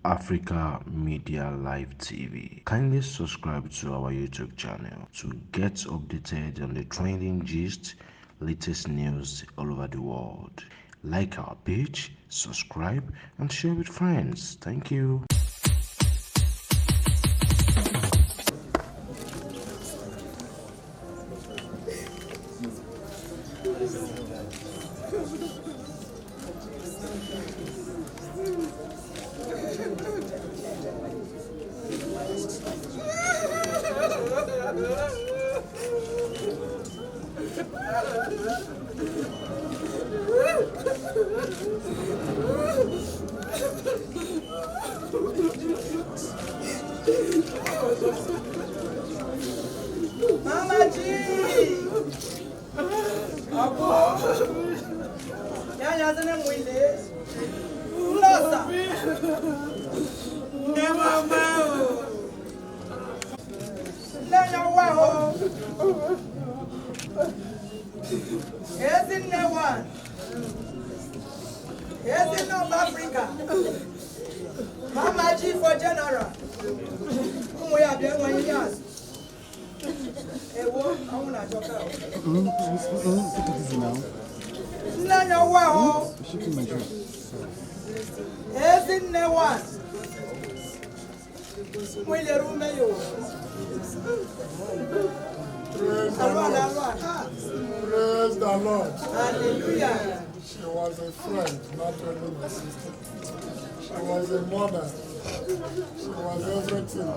Africa Media Live TV. Kindly subscribe to our YouTube channel to get updated on the trending gist, latest news all over the world. Like our page, subscribe, and share with friends. Thank you. Mama G! Abo! Ya zana mwile. Losa. Ne mama. Na ya wa. Yes in the one. Yes in North Africa. Mama G for general. We are there 1 year. Ewo, I want to talk. Nanya wa. Ezin ne wa. Mwile rume yo. Praise the Lord. Hallelujah. She was a friend, not only my sister. She was a mother. She was everything.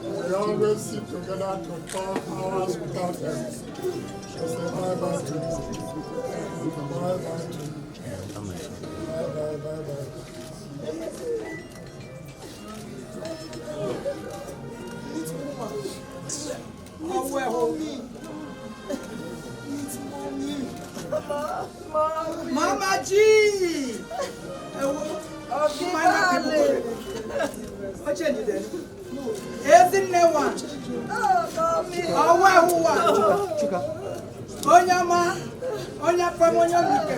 We always sit together to talk hours without end. She said bye-bye to you. Bye-bye to you. Bye-bye, bye-bye. Mama G! What change then? Ezin ne one. Awa huwa. Onyama. Onya pamonya mike.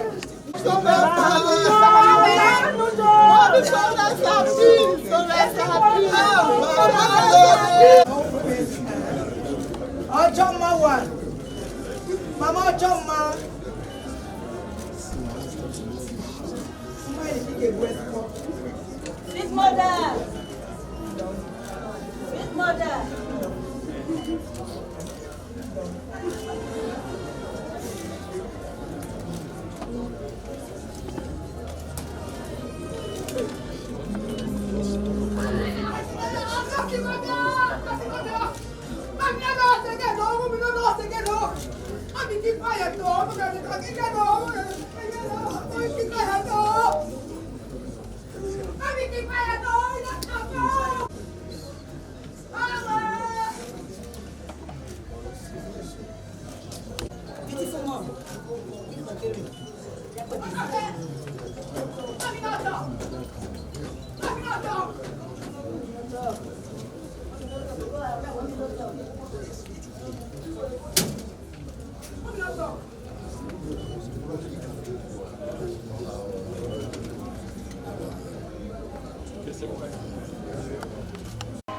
Ojoma one. Mama Ojoma. Big mother. Big mother.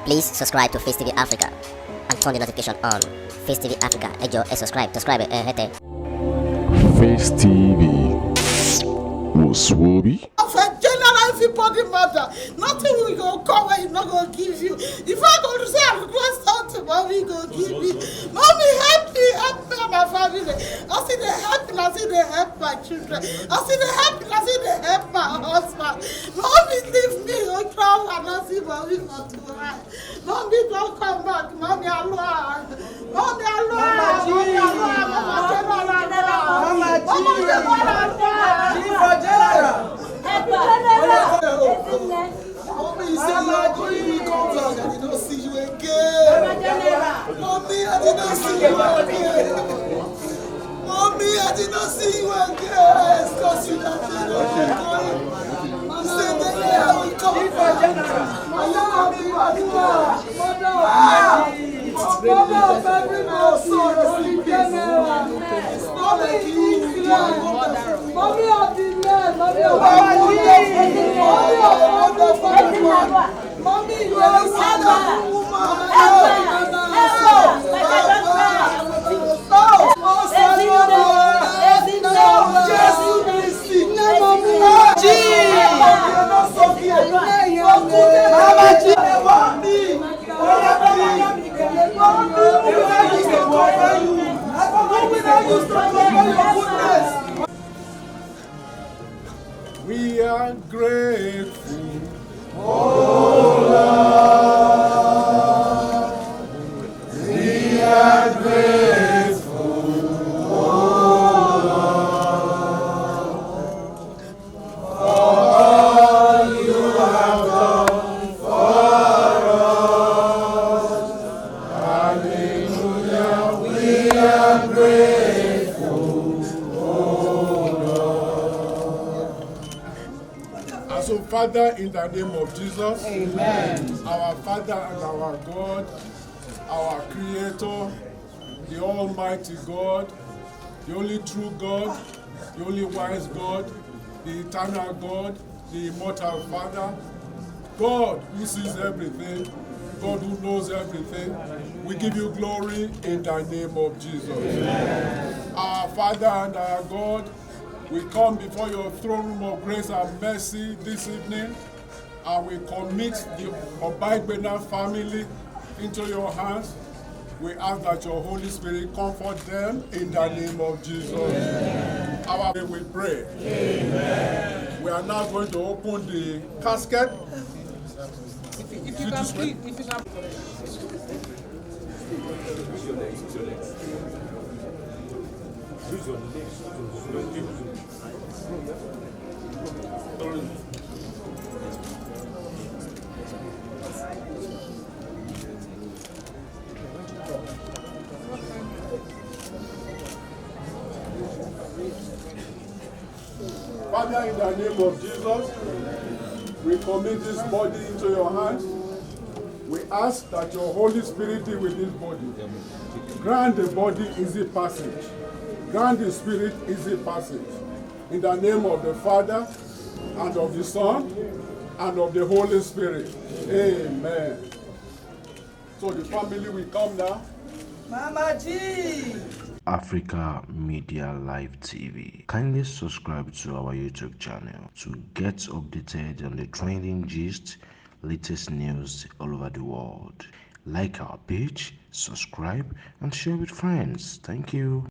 Please subscribe to Face TV Africa and turn the notification on. Face TV Africa, subscribe, hete. Face TV Muswobi. Everybody matter. Nothing we go come where he not gonna give you. If I go to say I request something, mommy go give me. Mommy help me and my family. I see the help and I see the help my children. I see the help and I see the help my husband. Mommy leave me on crowd and I see mommy for too high. Mommy don't come back. Mommy alone. Mommy alone. Mama G. G for general. Mommy, you say you come back and I don't see you again. Mommy, I did not see you again. Mommy, I did not see you again. Because you don't see you again. You said the year we come back. Mommy, Father, in the name of Jesus, Amen. our Father and our God, our Creator, the Almighty God, the only true God, the only wise God, the eternal God, the immortal Father, God who sees everything, God who knows everything. We give you glory in the name of Jesus. Amen. Our Father and our God, we come before your throne room of grace and mercy this evening, and we commit the Obaigbena family into your hands. We ask that your Holy Spirit comfort them in the name of Jesus. Amen. Our way we pray. Amen. We are now going to open the casket. If you can please, if you can. Father, in the name of Jesus, we commit this body into your hands. We ask that your Holy Spirit be with this body. Grant the body easy passage. Grant the Spirit easy passage. In the name of the Father, and of the Son, and of the Holy Spirit. Amen. So the family will come now. Mama G. Africa Media Live TV. Kindly subscribe to our YouTube channel to get updated on the trending gist, latest news all over the world. Like our page, subscribe, and share with friends. Thank you.